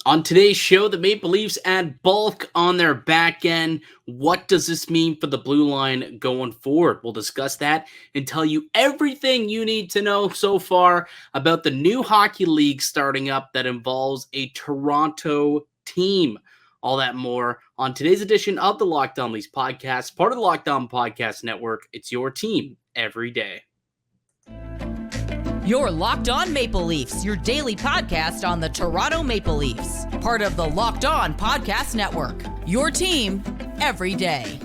On today's show, the Maple Leafs add bulk on their back end. What does this mean for the blue line going forward? We'll discuss that and tell you everything you need to know so far about the new hockey league starting up that involves a Toronto team. All that more on today's edition of the Locked On Leafs podcast, part of the Locked On Podcast Network. It's your team every day. You're Locked On Maple Leafs, your daily podcast on the Toronto Maple Leafs. Part of the Locked On Podcast Network. Your team every day.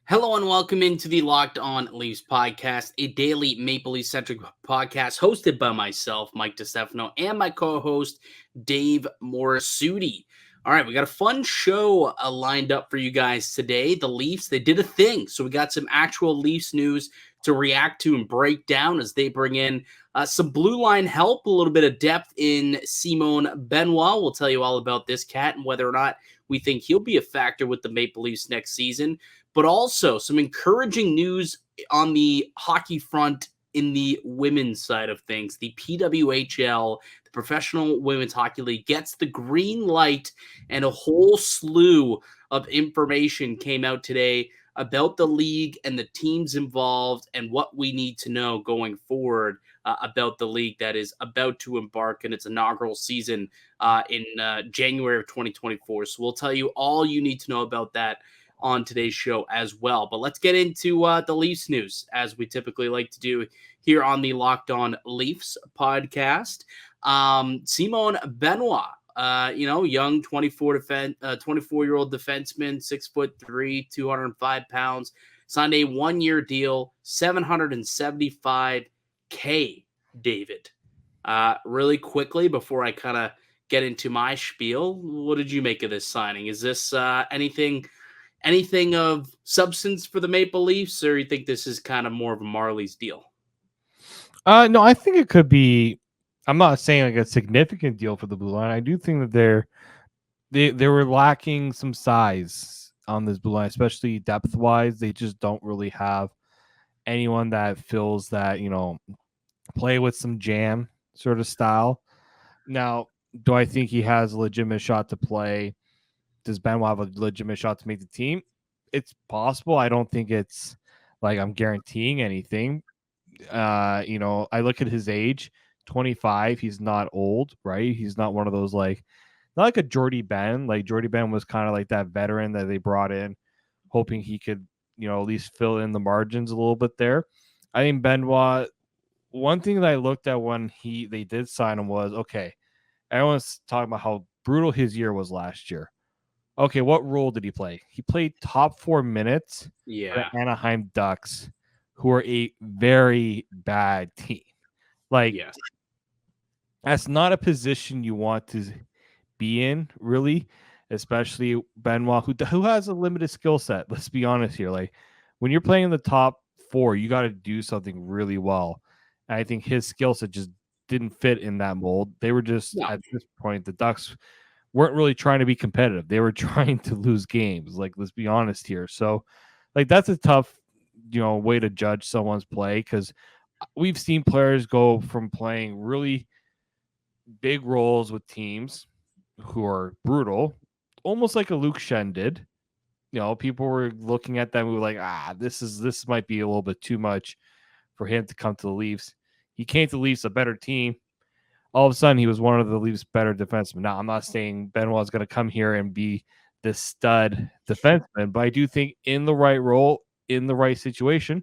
Hello and welcome into the Locked On Leafs podcast, a daily Maple Leaf-centric podcast hosted by myself, Mike DiStefano, and my co-host, Dave Morassutti. All right, we got a fun show lined up for you guys today. The Leafs, they did a thing, so we got some actual Leafs news to react to and break down as they bring in some blue line help, a little bit of depth in Simon Benoit. We'll tell you all about this cat and whether or not we think he'll be a factor with the Maple Leafs next season. But also some encouraging news on the hockey front in the women's side of things. The PWHL, the Professional Women's Hockey League, gets the green light, and a whole slew of information came out today about the league and the teams involved and what we need to know going forward about the league that is about to embark in its inaugural season in January of 2024. So we'll tell you all you need to know about that on today's show as well. But let's get into the Leafs news, as we typically like to do here on the Locked On Leafs podcast. Simon Benoit, young 24-year-old defenseman, 6'3", 205 pounds, signed a 1-year deal, $775K, David. Really quickly, before I kind of get into my spiel, what did you make of this signing? Is this anything of substance for the Maple Leafs, or you think this is kind of more of a Marley's deal? No, I think it could be. I'm not saying like a significant deal for the blue line. I do think that they were lacking some size on this blue line, especially depth wise. They just don't really have anyone that fills that, play with some jam sort of style. Now, do I think he has a legitimate shot to play? Does Benoit have a legitimate shot to make the team? It's possible. I don't think it's like I'm guaranteeing anything. I look at his age, 25. He's not old, right? He's not one of those not like a Jordy Ben. Like Jordy Ben was kind of like that veteran that they brought in, hoping he could, at least fill in the margins a little bit there. I think Benoit, one thing that I looked at when they did sign him was, okay, everyone's talking about how brutal his year was last year. Okay, what role did he play? He played top 4 minutes for the Anaheim Ducks, who are a very bad team. Yes. That's not a position you want to be in, really, especially Benoit, who has a limited skill set. Let's be honest here. Like, when you're playing in the top 4, you got to do something really well. And I think his skill set just didn't fit in that mold. They were just, at this point, the Ducks weren't really trying to be competitive. They were trying to lose games. Let's be honest here. So, that's a tough, way to judge someone's play, because we've seen players go from playing really big roles with teams who are brutal, almost like a Luke Shen did. People were looking at them who were like, this might be a little bit too much for him to come to the Leafs. He came to the Leafs, a better team. All of a sudden, he was one of the Leafs' better defensemen. Now, I'm not saying Benoit is going to come here and be this stud defenseman, but I do think in the right role, in the right situation,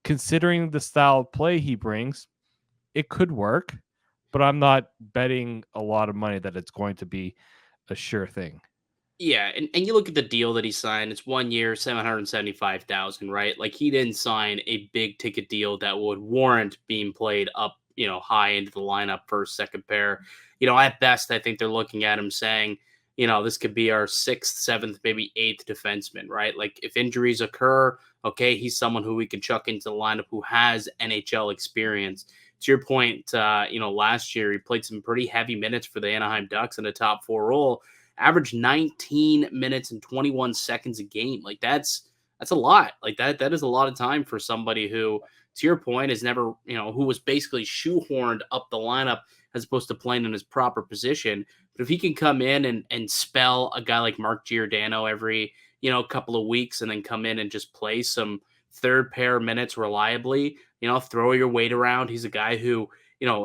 considering the style of play he brings, it could work. But I'm not betting a lot of money that it's going to be a sure thing. Yeah, and you look at the deal that he signed, it's 1 year, $775,000, right? Like, he didn't sign a big ticket deal that would warrant being played up, high into the lineup, first, second pair. At best, I think they're looking at him saying, this could be our 6th, 7th, maybe 8th defenseman, right? Like, if injuries occur, okay, he's someone who we can chuck into the lineup who has NHL experience. to your point, last year he played some pretty heavy minutes for the Anaheim Ducks in a top 4 role, averaged 19 minutes and 21 seconds a game. Like that's a lot. Like that is a lot of time for somebody who, to your point, is never, who was basically shoehorned up the lineup as opposed to playing in his proper position. But if he can come in and spell a guy like Mark Giordano every, couple of weeks and then come in and just play some third pair minutes reliably, throw your weight around. He's a guy who,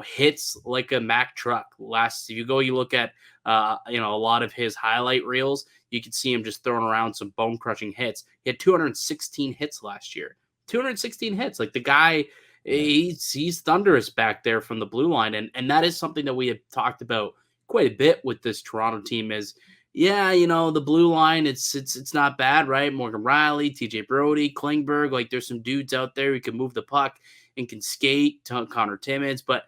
hits like a Mack truck. You look at, a lot of his highlight reels, you can see him just throwing around some bone crushing hits. He had 216 hits last year. 216 hits. Like the guy, he's thunderous back there from the blue line. And that is something that we have talked about quite a bit with this Toronto team is, the blue line, it's not bad, right? Morgan Rielly, TJ Brody, Klingberg, like there's some dudes out there who can move the puck and can skate, Connor Timmins, but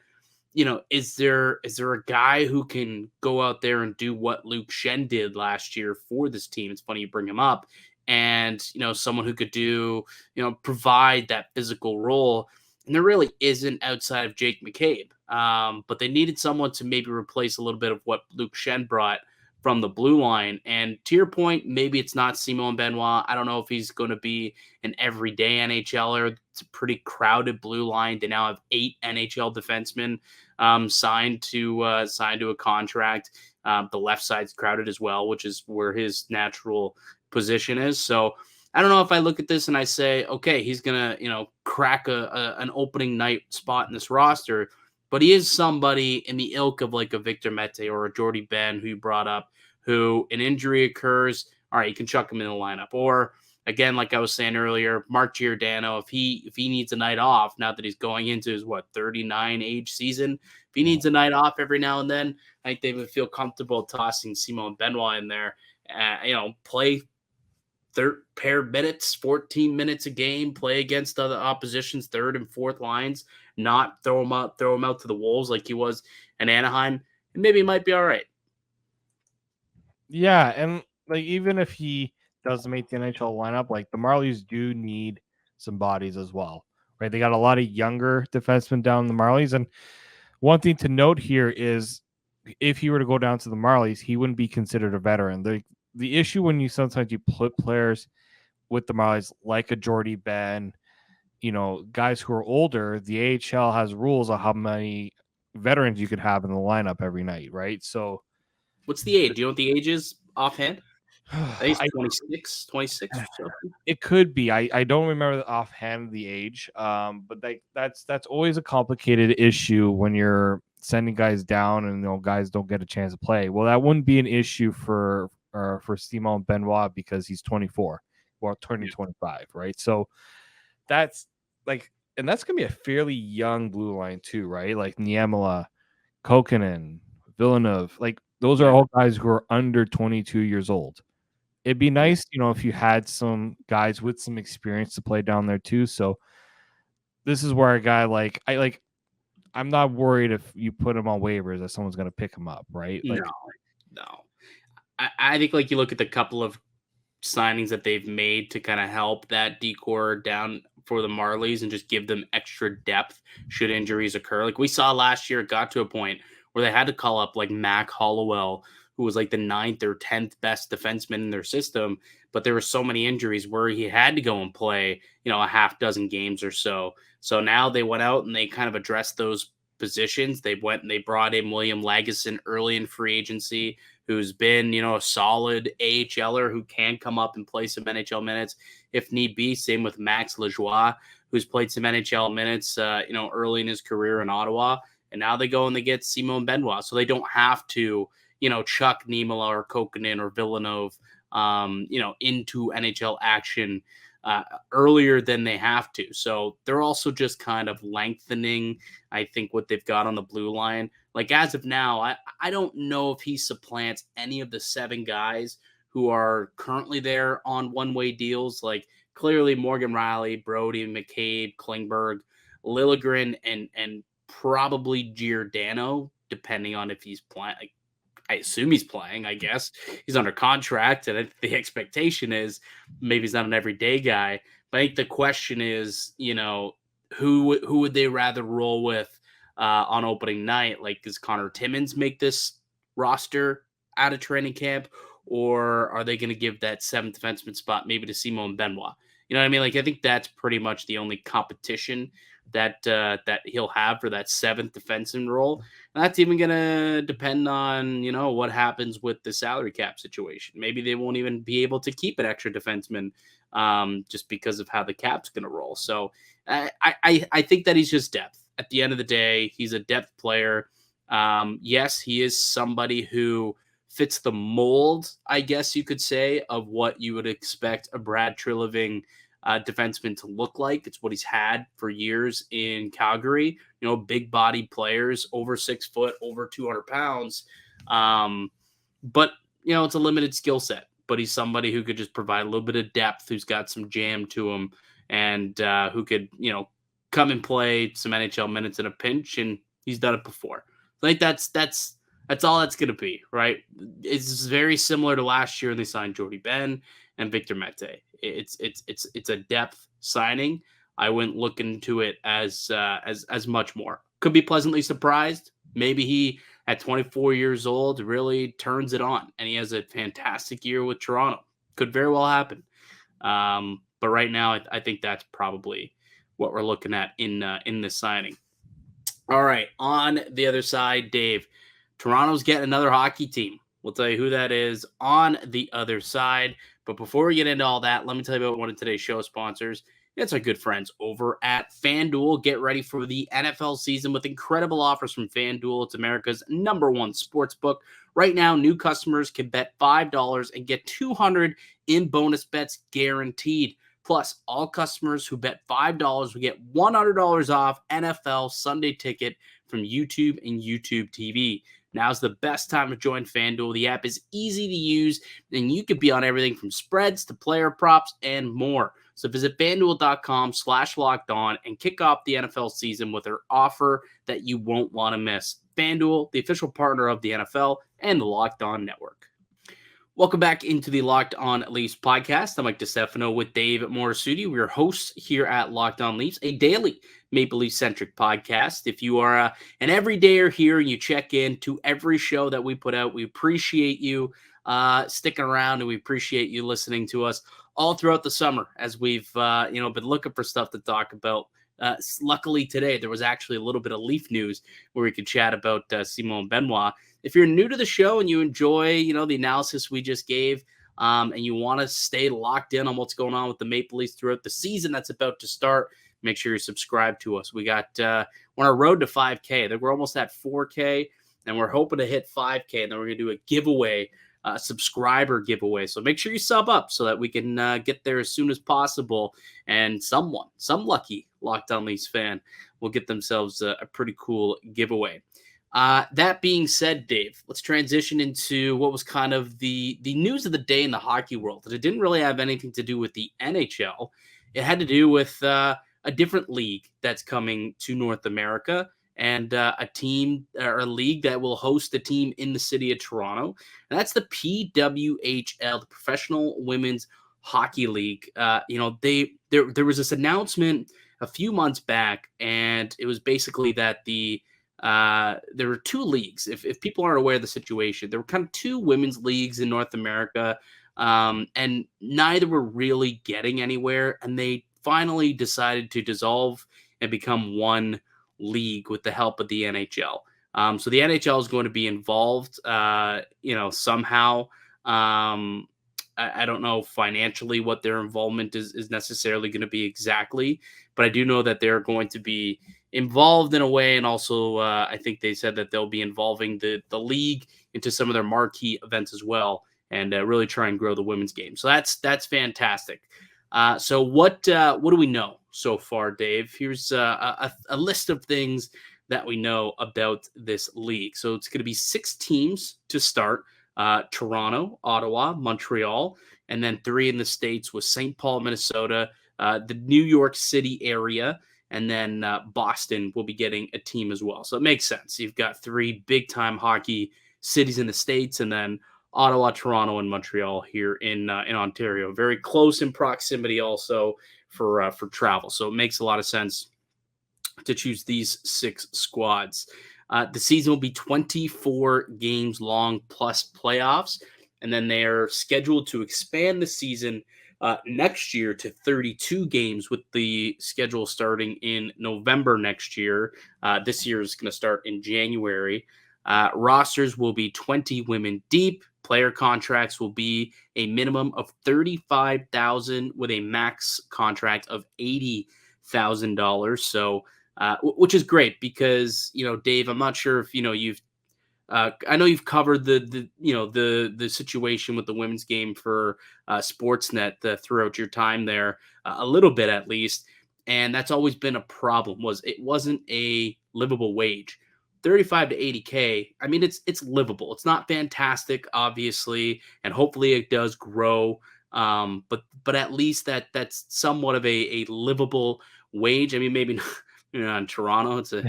is there a guy who can go out there and do what Luke Schenn did last year for this team? It's funny you bring him up. And, someone who could do, provide that physical role. And there really isn't outside of Jake McCabe. But they needed someone to maybe replace a little bit of what Luke Schenn brought from the blue line. And to your point, maybe it's not Simon Benoit. I don't know if he's going to be an everyday NHLer. It's a pretty crowded blue line. They now have 8 NHL defensemen signed to a contract. The left side's crowded as well, which is where his natural position is. So I don't know if I look at this and I say, okay, he's going to, crack an opening night spot in this roster. But he is somebody in the ilk of like a Victor Mete or a Jordy Ben who you brought up, who an injury occurs. All right, you can chuck him in the lineup. Or again, like I was saying earlier, Mark Giordano, if he needs a night off now that he's going into his 39 age season, if he needs a night off every now and then, I think they would feel comfortable tossing Simon Benoit in there. Play third pair minutes, 14 minutes a game, play against other opposition's third and fourth lines, not throw him out to the wolves like he was in Anaheim, and maybe he might be all right. Yeah, and like even if he doesn't make the NHL lineup, like the Marlies do need some bodies as well, right? They got a lot of younger defensemen down the Marlies, and one thing to note here is if he were to go down to the Marlies, he wouldn't be considered a veteran. The issue when you sometimes you put players with the Marlies like a Jordy Ben, guys who are older, the AHL has rules on how many veterans you could have in the lineup every night, right? So what's the age? Do you know what the age is offhand? I think it's 26 or something. It could be. I don't remember offhand the age. But that's always a complicated issue when you're sending guys down and guys don't get a chance to play. Well, that wouldn't be an issue for Simon Benoit because he's 24 or turning 25, right? So that's like, and that's gonna be a fairly young blue line too, right? Like Niemela, Kokkonen, Villeneuve, like those are all guys who are under 22 years old. It'd be nice, if you had some guys with some experience to play down there too. So this is where a guy I'm not worried if you put him on waivers that someone's going to pick him up, right? No. I think like you look at the couple of signings that they've made to kind of help that decor down for the Marlies and just give them extra depth should injuries occur. Like we saw last year, it got to a point where they had to call up like Mac Hollowell, who was like the 9th or 10th best defenseman in their system. But there were so many injuries where he had to go and play, a half dozen games or so. So now they went out and they kind of addressed those positions. They went and they brought in William Lagesson early in free agency, who's been, a solid AHLer who can come up and play some NHL minutes if need be. Same with Max Lajoie, who's played some NHL minutes, early in his career in Ottawa. And now they go and they get Simon Benoit. So they don't have to, chuck Niemela or Kokkonen or Villeneuve, into NHL action earlier than they have to. So they're also just kind of lengthening, I think, what they've got on the blue line. Like as of now, I don't know if he supplants any of the 7 guys who are currently there on one-way deals. Like clearly Morgan Rielly, Brody, McCabe, Klingberg, Liljegren, and probably Giordano, depending on if he's playing. Like, I assume he's playing, I guess. He's under contract, and the expectation is maybe he's not an everyday guy. But I think the question is, who would they rather roll with on opening night. Like, does Connor Timmins make this roster out of training camp, or are they going to give that seventh defenseman spot maybe to Simon Benoit? You know what I mean? Like, I think that's pretty much the only competition that that he'll have for that seventh defenseman role. And that's even going to depend on, what happens with the salary cap situation. Maybe they won't even be able to keep an extra defenseman just because of how the cap's going to roll. So I think that he's just depth. At the end of the day, he's a depth player. Yes, he is somebody who fits the mold, I guess you could say, of what you would expect a Brad Treliving defenseman to look like. It's what he's had for years in Calgary. Big body players, over 6 foot, over 200 pounds. But it's a limited skill set. But he's somebody who could just provide a little bit of depth, who's got some jam to him, and who could, come and play some NHL minutes in a pinch, and he's done it before. I think that's all that's going to be, right? It's very similar to last year when they signed Jordy Ben and Victor Mete. It's a depth signing. I wouldn't look into it as much more. Could be pleasantly surprised. Maybe he, at 24 years old, really turns it on, and he has a fantastic year with Toronto. Could very well happen. But right now, I think that's probably what we're looking at in this signing. All right, on the other side, Dave, Toronto's getting another hockey team. We'll tell you who that is on the other side. But before we get into all that, let me tell you about one of today's show sponsors. It's our good friends over at FanDuel. Get ready for the NFL season with incredible offers from FanDuel. It's America's #1 sports book. Right now, new customers can bet $5 and get $200 in bonus bets guaranteed. Plus, all customers who bet $5 will get $100 off NFL Sunday Ticket from YouTube and YouTube TV. Now's the best time to join FanDuel. The app is easy to use, and you could be on everything from spreads to player props and more. So visit FanDuel.com/lockedon and kick off the NFL season with their offer that you won't want to miss. FanDuel, the official partner of the NFL and the Locked On Network. Welcome back into the Locked On Leafs podcast. I'm Mike DiStefano with Dave Morassutti. We're hosts here at Locked On Leafs, a daily Maple Leaf-centric podcast. If you are an everydayer here and you check in to every show that we put out, we appreciate you sticking around, and we appreciate you listening to us all throughout the summer as we've been looking for stuff to talk about. Luckily today, there was actually a little bit of Leaf news where we could chat about Simon Benoit. If you're new to the show and you enjoy, the analysis we just gave, and you want to stay locked in on what's going on with the Maple Leafs throughout the season that's about to start, make sure you subscribe to us. We got we're on our road to 5K. I think we're almost at 4K, and we're hoping to hit 5K, and then we're going to do a giveaway, subscriber giveaway. So make sure you sub up so that we can get there as soon as possible, and some lucky Locked On Leafs fan will get themselves a pretty cool giveaway. That being said, Dave, let's transition into what was kind of the news of the day in the hockey world. It didn't really have anything to do with the NHL. It had to do with a different league that's coming to North America, and a team or a league that will host a team in the city of Toronto. And that's the PWHL, the Professional Women's Hockey League. There was this announcement a few months back, and it was basically that there were two leagues. If people aren't aware of the situation, there were kind of two women's leagues in North America, and neither were really getting anywhere. And they finally decided to dissolve and become one league with the help of the NHL. So the NHL is going to be involved, somehow. I don't know financially what their involvement is necessarily going to be exactly, but I do know that they're going to be involved in a way. And also, I think they said that they'll be involving the league into some of their marquee events as well, and really try and grow the women's game. So that's fantastic. So what do we know so far, Dave? Here's a list of things that we know about this league. So it's going to be 6 teams to start. Toronto, Ottawa, Montreal, and then 3 in the States with St. Paul, Minnesota, the New York City area, and then Boston will be getting a team as well. So it makes sense. You've got 3 big-time hockey cities in the States, and then Ottawa, Toronto, and Montreal here in Ontario. Very close in proximity also for travel. So it makes a lot of sense to choose these 6 squads. The season will be 24 games long plus playoffs, and then they are scheduled to expand the season next year to 32 games, with the schedule starting in November next year. This year is going to start in January. Rosters will be 20 women deep. Player contracts will be a minimum of $35,000 with a max contract of $80,000. So, which is great because, Dave, I'm not sure if I know you've covered the situation with the women's game for Sportsnet throughout your time there, a little bit at least, and that's always been a problem. It wasn't a livable wage. 35 to 80K. I mean, it's livable. It's not fantastic, obviously, and hopefully it does grow. But at least that's somewhat of a livable wage. I mean, maybe not, in Toronto,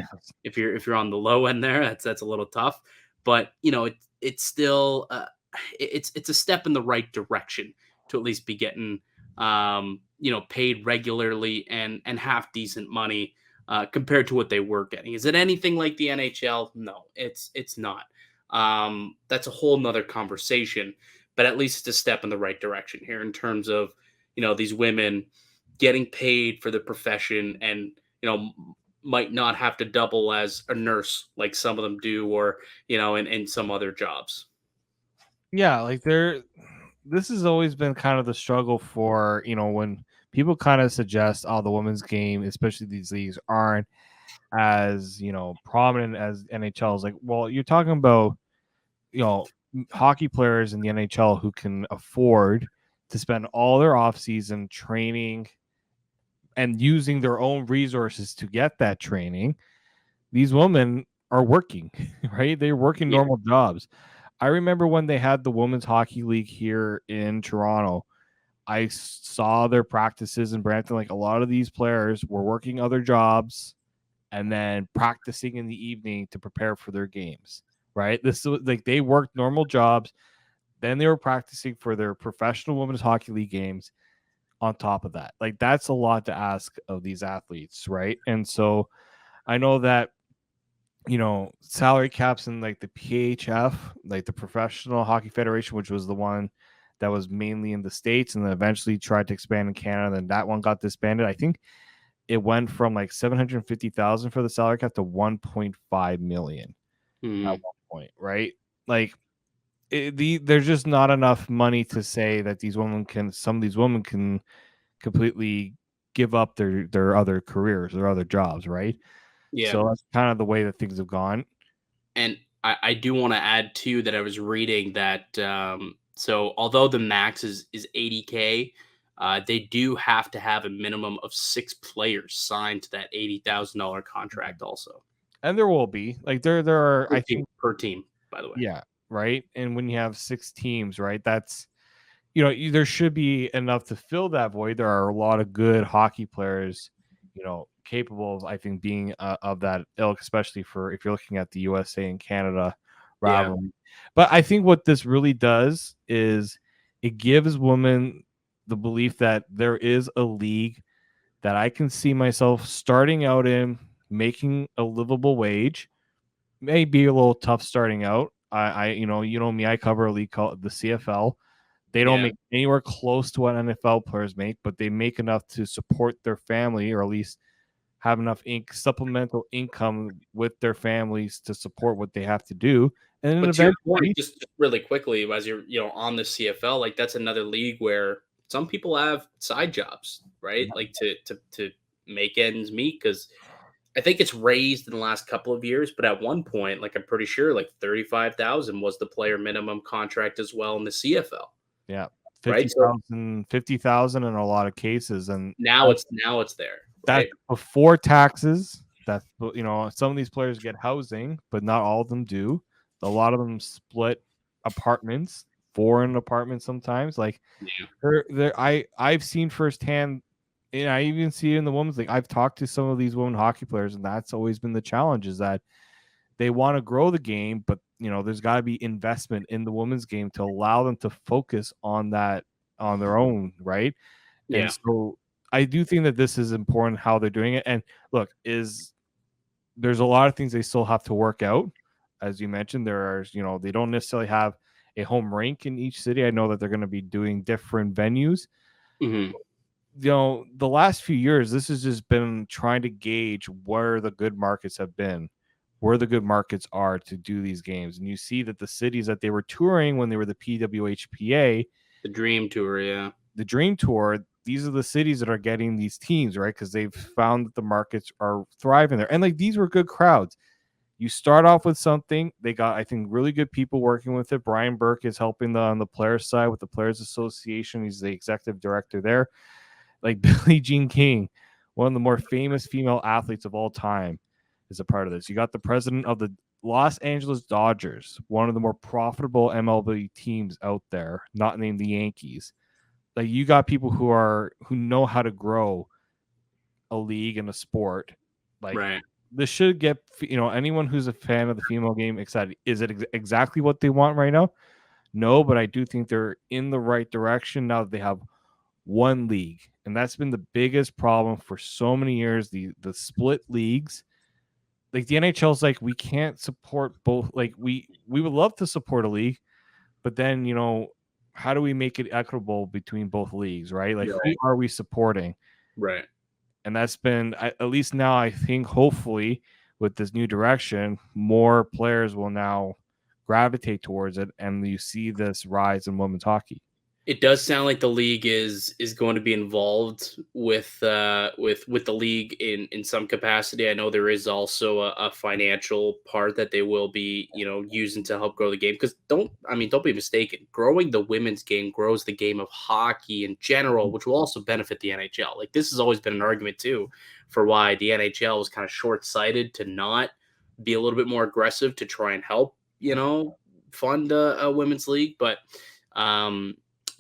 if you're on the low end there, that's a little tough. But it's still it's a step in the right direction to at least be getting paid regularly and have decent money compared to what they were getting. Is it anything like the NHL? No, it's not. That's a whole nother conversation, but at least it's a step in the right direction here in terms of these women getting paid for the profession and might not have to double as a nurse like some of them do, or in some other jobs. Yeah, like this has always been kind of the struggle for, when people kind of suggest, oh, the women's game, especially these leagues, aren't as, prominent as NHL is. Like, well, you're talking about, hockey players in the NHL who can afford to spend all their offseason training and using their own resources to get that training. These women are working, right? They're working normal jobs. I remember when they had the Women's Hockey League here in Toronto, I saw their practices in Brampton. Like, a lot of these players were working other jobs and then practicing in the evening to prepare for their games, right? This was like they worked normal jobs. Then they were practicing for their professional Women's Hockey League games on top of that. Like, that's a lot to ask of these athletes, right? And so I know that salary caps in like the PHF, like the Professional Hockey Federation, which was the one that was mainly in the States and then eventually tried to expand in Canada. Then that one got disbanded. I think it went from like 750,000 for the salary cap to 1.5 million at one point, right? Like, there's just not enough money to say that some of these women can completely give up their other careers, their other jobs, right? Yeah. So that's kind of the way that things have gone. And I do want to add too that I was reading that so although the max is 80K, they do have to have a minimum of 6 players signed to that $80,000 contract also. And there will be like there are per team, by the way. Yeah, right. And when you have 6 teams, right, that's there should be enough to fill that void. There are a lot of good hockey players, capable of, I think, being of that ilk, especially for if you're looking at the USA and Canada rivalry. Yeah. But I think what this really does is it gives women the belief that there is a league that I can see myself starting out in, making a livable wage. May be a little tough starting out. I me, I cover a league called the CFL. They don't make anywhere close to what NFL players make, but they make enough to support their family, or at least have enough supplemental income with their families to support what they have to do. And but to your point, just really quickly, as you're on the CFL, like that's another league where some people have side jobs, right? Yeah. Like to make ends meet, because I think it's raised in the last couple of years, but at one point, like I'm pretty sure, like 35,000 was the player minimum contract as well in the CFL. Yeah, 50,000 in a lot of cases, and now it's there. Right? That's before taxes. That's some of these players get housing, but not all of them do. A lot of them split apartments, foreign apartments sometimes. Like, I've seen firsthand. And I even see it in the women's league. I've talked to some of these women hockey players, and that's always been the challenge, is that they want to grow the game, but there's got to be investment in the women's game to allow them to focus on that on their own, right? Yeah. And so I do think that this is important how they're doing it. And look, is there's a lot of things they still have to work out. As you mentioned, they don't necessarily have a home rink in each city. I know that they're going to be doing different venues. Mm-hmm. The last few years, this has just been trying to gauge where the good markets have been, where the good markets are to do these games. And you see that the cities that they were touring when they were the PWHPA, The Dream Tour, yeah. the Dream Tour, these are the cities that are getting these teams, right? Because they've found that the markets are thriving there. And like these were good crowds. You start off with something. They got, I think, really good people working with it. Brian Burke is helping on the players' side with the Players Association. He's the executive director there. Like Billie Jean King, one of the more famous female athletes of all time, is a part of this. You got the president of the Los Angeles Dodgers, one of the more profitable MLB teams out there, not named the Yankees. Like you got people who know how to grow a league and a sport. Like Right. this should get anyone who's a fan of the female game excited. Is it exactly what they want right now? No, but I do think they're in the right direction now that they have one league, and that's been the biggest problem for so many years. The split leagues, like the NHL's like we can't support both. Like we would love to support a league, but then how do we make it equitable between both leagues, right? Like who are we supporting? Right. And that's been, at least now, I think hopefully with this new direction, more players will now gravitate towards it, and you see this rise in women's hockey. It does sound like the league is going to be involved with the league in some capacity. I know there is also a financial part that they will be using to help grow the game. Because don't be mistaken, growing the women's game grows the game of hockey in general, which will also benefit the NHL. Like this has always been an argument too for why the NHL was kind of short-sighted to not be a little bit more aggressive to try and help fund a women's league, but.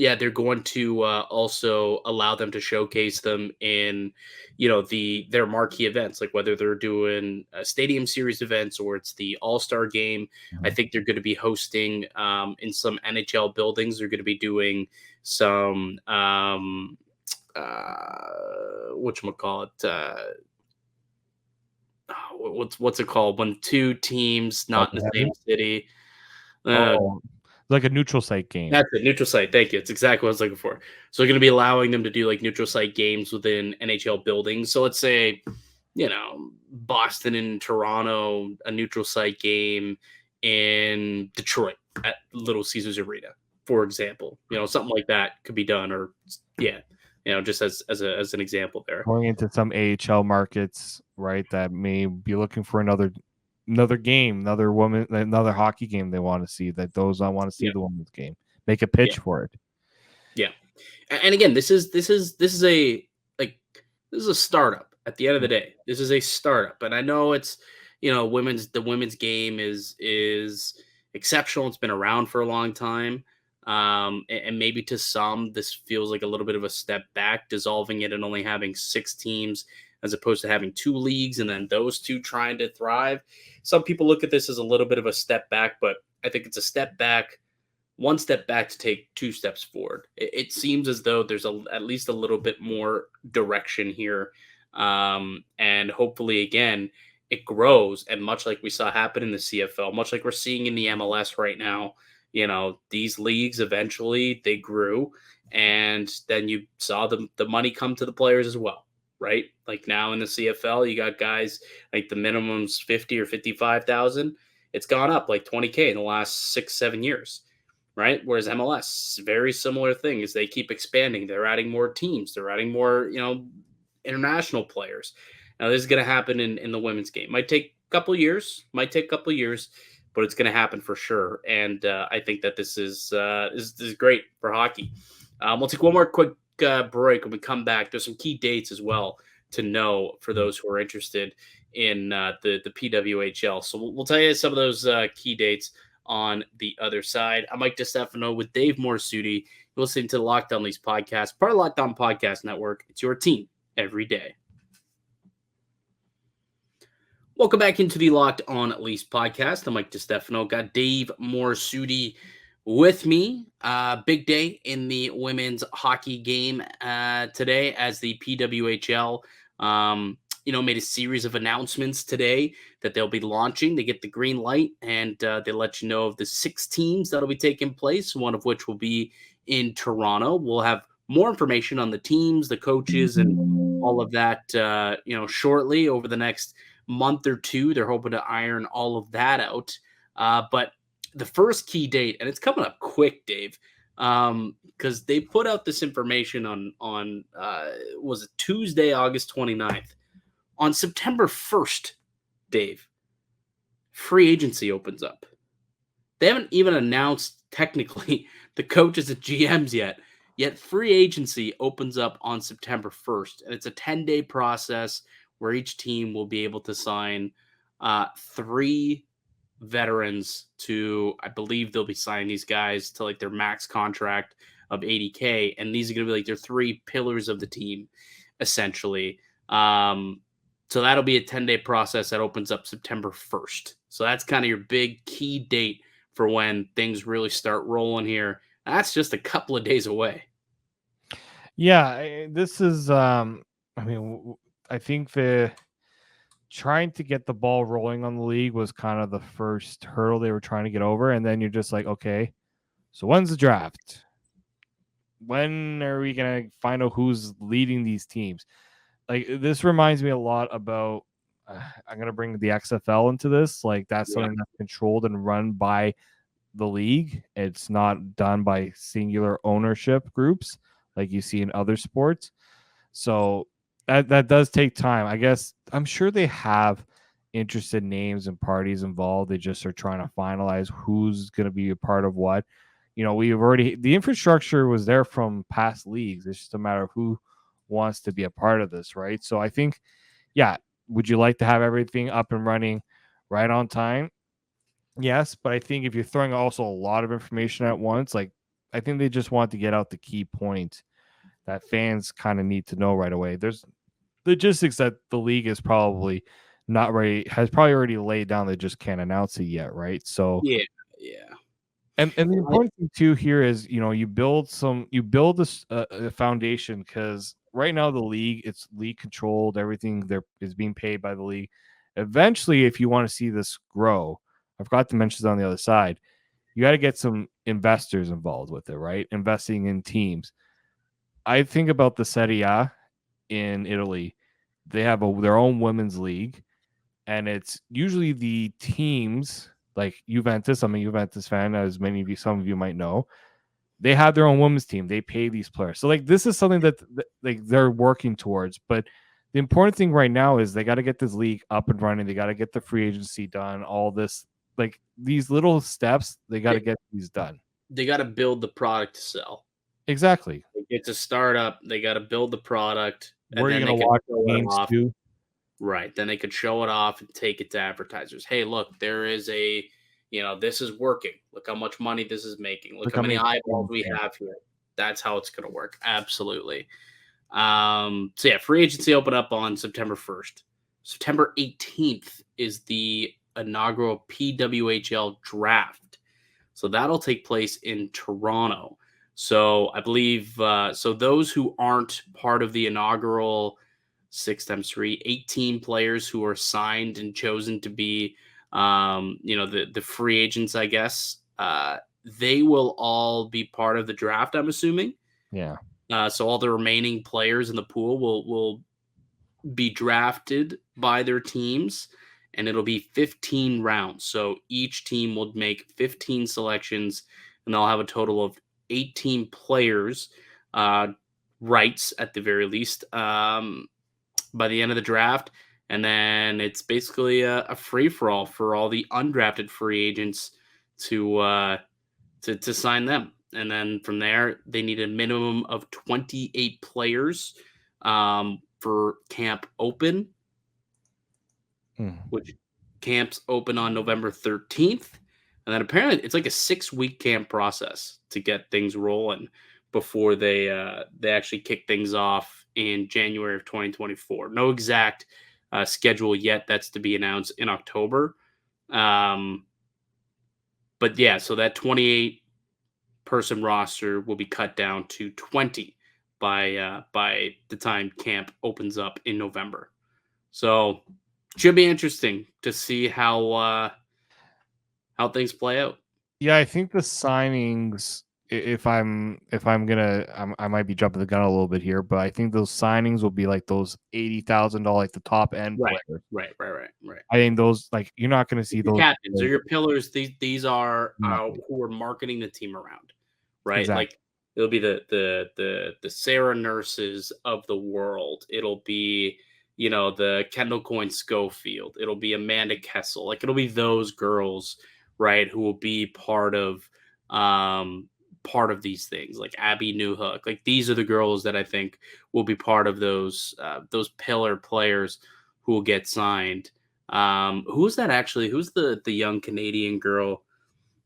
Yeah, they're going to also allow them to showcase them in, their marquee events, like whether they're doing stadium series events or it's the All-Star game. Mm-hmm. I think they're going to be hosting in some NHL buildings. They're going to be doing some whatchamacallit, what's it called when two teams not in the same city. Like a neutral site game. That's it, neutral site. Thank you. It's exactly what I was looking for. So we're going to be allowing them to do like neutral site games within NHL buildings. So let's say, Boston and Toronto, a neutral site game in Detroit at Little Caesars Arena, for example. Something like that could be done, or just as an example there. Going into some AHL markets, right, that may be looking for another game, another hockey game they want to see, that those I want to see the women's game. Make a pitch for it. Yeah. And again, this is a startup at the end of the day. This is a startup. And I know it's, the women's game is exceptional. It's been around for a long time. And maybe to some, this feels like a little bit of a step back, dissolving it and only having 6 teams as opposed to having 2 leagues and then those 2 trying to thrive. Some people look at this as a little bit of a step back, but I think it's a step back, 1 step back to take 2 steps forward. It seems as though there's at least a little bit more direction here. And hopefully, again, it grows. And much like we saw happen in the CFL, much like we're seeing in the MLS right now, these leagues eventually they grew. And then you saw the money come to the players as well. Right? Like now in the CFL, you got guys like the minimum's 50 or 55,000. It's gone up like 20K in the last 6-7 years. Right? Whereas MLS, very similar thing is they keep expanding. They're adding more teams. They're adding more, international players. Now this is going to happen in the women's game. Might take a couple years, but it's going to happen for sure. And I think that this is great for hockey. We'll take one more quick break. When we come back, there's some key dates as well to know for those who are interested in the PWHL. So we'll tell you some of those key dates on the other side. I'm Mike DiStefano with Dave Morassutti. You're listening to the Locked On Leafs podcast, part of Locked On Podcast Network. It's your team every day. Welcome back into the Locked On Leafs podcast. I'm Mike DiStefano. Got Dave Morassutti with me. Big day in the women's hockey game today as the PWHL, made a series of announcements today that they'll be launching. They get the green light, and they let you know of the 6 teams that'll be taking place, one of which will be in Toronto. We'll have more information on the teams, the coaches, and all of that, shortly over the next month or two. They're hoping to iron all of that out. But the first key date, and it's coming up quick, Dave, because they put out this information on was it Tuesday, August 29th. On September 1st, Dave, free agency opens up. They haven't even announced technically the coaches and GMs yet free agency opens up on September 1st, and it's a 10-day process where each team will be able to sign 3 veterans to, I believe they'll be signing these guys to like their max contract of $80K, and these are going to be like their 3 pillars of the team, essentially. So that'll be a 10-day process that opens up September 1st. So that's kind of your big key date for when things really start rolling here. That's just a couple of days away. Yeah, this is I think the trying to get the ball rolling on the league was kind of the first hurdle they were trying to get over, and then you're just like, okay, so when's the draft? When are we gonna find out who's leading these teams? Like, this reminds me a lot about I'm gonna bring the XFL into this. Like, that's something that's controlled and run by the league. It's not done by singular ownership groups like you see in other sports. So that does take time. I guess I'm sure they have interested names and parties involved. They just are trying to finalize who's going to be a part of what. The infrastructure was there from past leagues. It's just a matter of who wants to be a part of this, right? So I think, would you like to have everything up and running right on time? Yes, but I think if you're throwing also a lot of information at once, like, I think they just want to get out the key points that fans kind of need to know right away. There's logistics that the league is probably not ready, has probably already laid down. They just can't announce it yet, right? So yeah. And the important thing too here is, you build a foundation, because right now the league, it's league controlled. Everything there is being paid by the league. Eventually, if you want to see this grow, I forgot to mention this on the other side, you got to get some investors involved with it, right? Investing in teams. I think about the Serie A in Italy. They have their own women's league, and it's usually the teams like Juventus. I'm a Juventus fan, as some of you might know. They have their own women's team. They pay these players. So like, this is something that like they're working towards. But the important thing right now is they got to get this league up and running. They got to get the free agency done. All this, like, these little steps, they got to get these done. They got to build the product to sell. Exactly. It's a startup. They got to build the product. Where are you going to watch games too? Right. Then they could show it off and take it to advertisers. Hey, look, there is this is working. Look how much money this is making. Look how many eyeballs we have here. That's how it's going to work. Absolutely. Free agency open up on September 1st. September 18th is the inaugural PWHL draft. So that'll take place in Toronto. So I believe, those who aren't part of the inaugural 6 times 3, 18 players who are signed and chosen to be, the free agents, I guess, they will all be part of the draft, I'm assuming. Yeah. So all the remaining players in the pool will be drafted by their teams, and it'll be 15 rounds. So each team will make 15 selections, and they'll have a total of 18 players, rights at the very least, by the end of the draft. And then it's basically a free-for-all for all the undrafted free agents to sign them. And then from there, they need a minimum of 28 players for Camp Open, which camps open on November 13th. And then apparently it's like a 6-week camp process to get things rolling before they actually kick things off in January of 2024. No exact schedule yet. That's to be announced in October. But yeah, so that 28-person roster will be cut down to 20 by the time camp opens up in November. So should be interesting to see how things play out. Yeah, I think the signings. If I might be jumping the gun a little bit here, but I think those signings will be like those $80,000, like the top end Right, players. right. I think those, like, you're not going to see Your those. captains or your pillars. These are Exactly. who are marketing the team around, right? Exactly. Like it'll be the Sarah Nurses of the world. It'll be the Kendall Coyne Schofield. It'll be Amanda Kessel. Like it'll be those girls, right? Who will be part of these things, like Abby Newhook. Like these are the girls that I think will be part of those pillar players who will get signed. Who's that actually? Who's the young Canadian girl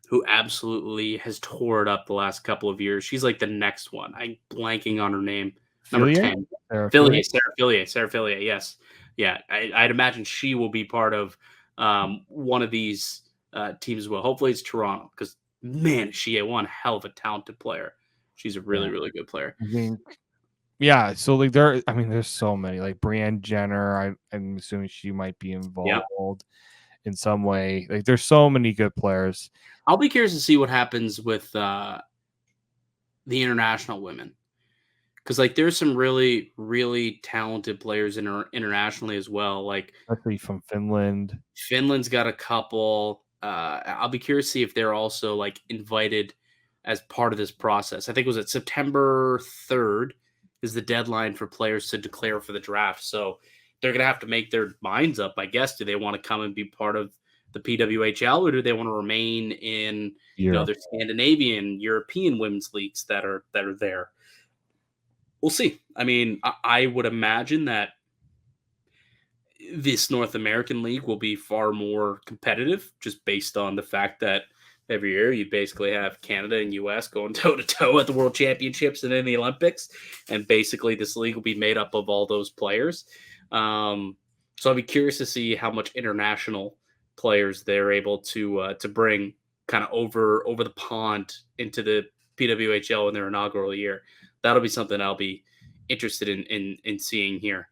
who absolutely has tore it up the last couple of years? She's like the next one. I'm blanking on her name. Number Fillier? 10. Fillier, Sarah Fillier, yes. Yeah, I'd imagine she will be part of one of these teams as well. Hopefully it's Toronto because, man, is she one hell of a talented player. She's a really, really good player. I think, yeah. So like there's so many, like Brianne Jenner. I'm assuming she might be involved in some way. Like there's so many good players. I'll be curious to see what happens with the international women. Because like there's some really, really talented players internationally as well. Like Especially from Finland. Finland's got a couple. I'll be curious to see if they're also like invited as part of this process. I think it was at September 3rd is the deadline for players to declare for the draft. So they're gonna have to make their minds up, I guess. Do they want to come and be part of the PWHL, or do they want to remain in their Scandinavian, European women's leagues that are there? We'll see. I mean, I would imagine that this North American league will be far more competitive just based on the fact that every year you basically have Canada and US going toe to toe at the World Championships and in the Olympics. And basically this league will be made up of all those players. So I'll be curious to see how much international players they're able to bring kind of over the pond into the PWHL in their inaugural year. That'll be something I'll be interested in seeing here.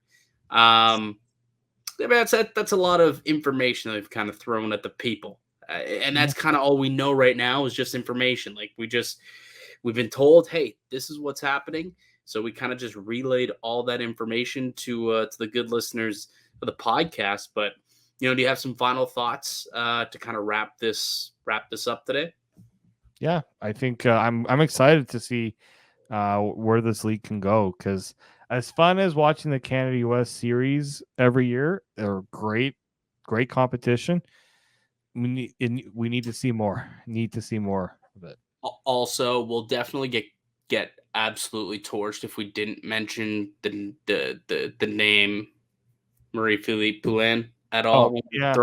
That's a lot of information they've kind of thrown at the people, and that's kind of all we know right now is just information. Like we've been told, hey, this is what's happening, so we kind of just relayed all that information to the good listeners of the podcast. But do you have some final thoughts to kind of wrap this up today? Yeah, I think I'm excited to see where this league can go, because as fun as watching the Canada-US series every year, they're great competition. We need to see more. Need to see more of it. Also, we'll definitely get absolutely torched if we didn't mention the name Marie-Philippe Poulin at all. Oh, yeah.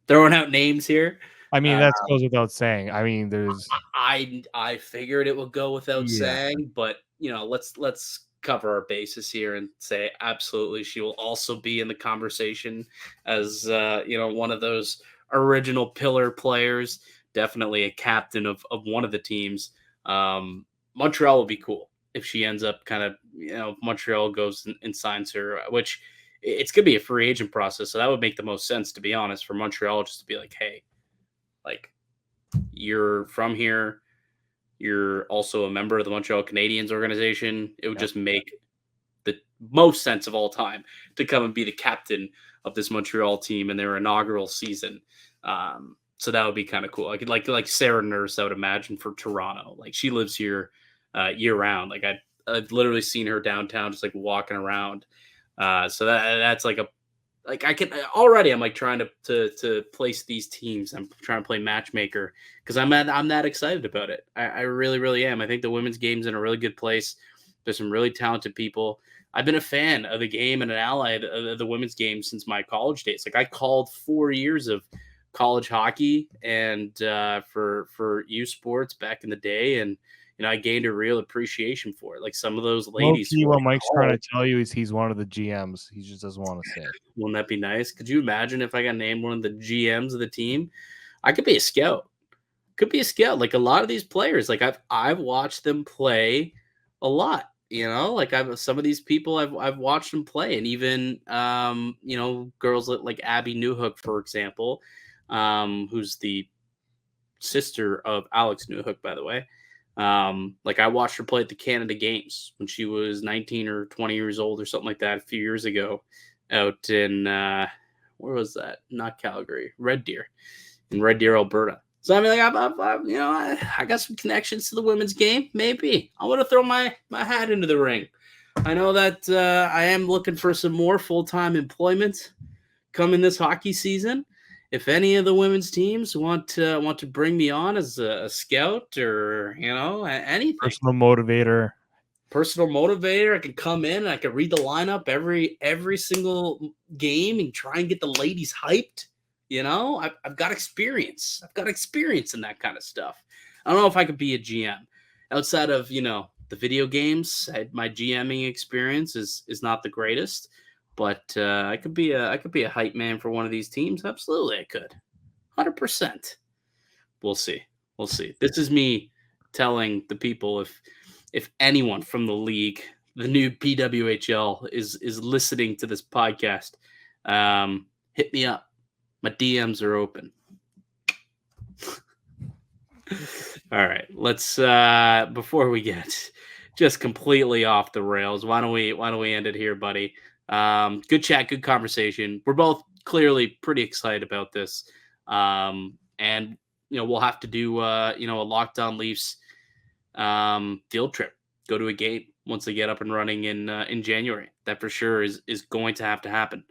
Throwing out names here. I mean, that goes without saying. I mean, there's. I figured it would go without saying, but let's cover our bases here and say absolutely she will also be in the conversation as one of those original pillar players, definitely a captain of one of the teams. Montreal will be cool if she ends up kind of Montreal goes and signs her, which it's gonna be a free agent process, so that would make the most sense, to be honest, for Montreal just to be like, hey, like, you're from here, you're also a member of the Montreal Canadiens organization. It would just make the most sense of all time to come and be the captain of this Montreal team in their inaugural season. So that would be kind of cool. Like Sarah Nurse, I would imagine, for Toronto. Like she lives here year round. Like I've literally seen her downtown just like walking around. So that's like I can already. I'm like trying to place these teams. I'm trying to play matchmaker because I'm that excited about it. I really, really am. I think the women's game's in a really good place. There's some really talented people. I've been a fan of the game and an ally of the women's game since my college days. Like I called 4 years of college hockey and for U Sports back in the day, and I gained a real appreciation for it. Like some of those ladies. What Mike's trying to tell you is he's one of the GMs. He just doesn't want to say it. Wouldn't that be nice? Could you imagine if I got named one of the GMs of the team? I could be a scout. Like a lot of these players, like I've watched them play a lot. Like some of these people I've watched them play, and even girls like Abby Newhook, for example, who's the sister of Alex Newhook, by the way. Like I watched her play at the Canada Games when she was 19 or 20 years old or something like that a few years ago, out in where was that? Not Calgary, Red Deer, in Red Deer, Alberta. So I mean, like I got some connections to the women's game. Maybe I want to throw my hat into the ring. I know that I am looking for some more full-time employment coming this hockey season. If any of the women's teams want to bring me on as a scout or anything, Personal motivator, I can come in and I can read the lineup every single game and try and get the ladies hyped. I've got experience. I've got experience in that kind of stuff. I don't know if I could be a GM outside of the video games. My GMing experience is not the greatest. But I could be a hype man for one of these teams. Absolutely, I could. 100%. We'll see. This is me telling the people if anyone from the league, the new PWHL, is listening to this podcast, hit me up. My DMs are open. All right, let's before we get just completely off the rails, why don't we end it here, buddy? Good chat, good conversation. We're both clearly pretty excited about this. And we'll have to do a Locked On Leafs field trip. Go to a game once they get up and running in January. That for sure is going to happen.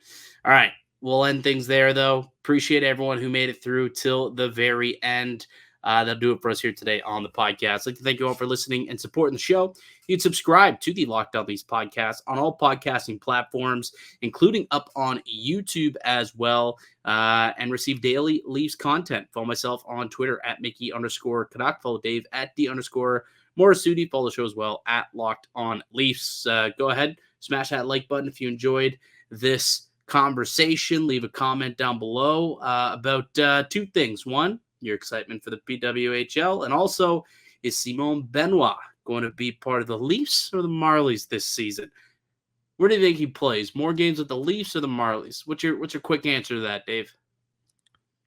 All right. We'll end things there though. Appreciate everyone who made it through till the very end. That'll do it for us here today on the podcast. I'd like to thank you all for listening and supporting the show. You can subscribe to the Locked On Leafs podcast on all podcasting platforms, including up on YouTube as well, and receive daily Leafs content. Follow myself on Twitter at Mickey_Canuck. Follow Dave at D_Morassutti. Follow the show as well at Locked On Leafs. Go ahead, smash that like button if you enjoyed this conversation. Leave a comment down below about two things. One, your excitement for the PWHL, and also, is Simon Benoit going to be part of the Leafs or the Marlies this season? Where do you think he plays? More games with the Leafs or the Marlies? What's your quick answer to that, Dave?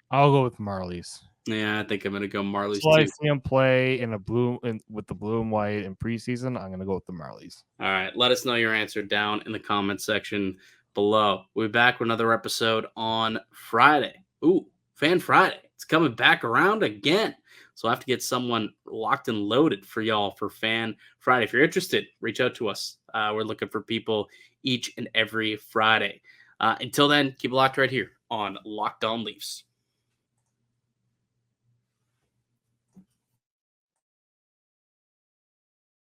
I'll go with Marlies. Yeah, I think I'm going to go Marlies So too. I see him play with the blue and white in preseason. I'm going to go with the Marlies. All right, let us know your answer down in the comment section below. We'll be back with another episode on Friday. Ooh, Fan Friday. It's coming back around again. So I have to get someone locked and loaded for y'all for Fan Friday. If you're interested, reach out to us. We're looking for people each and every Friday. Until then, keep it locked right here on Locked On Leafs.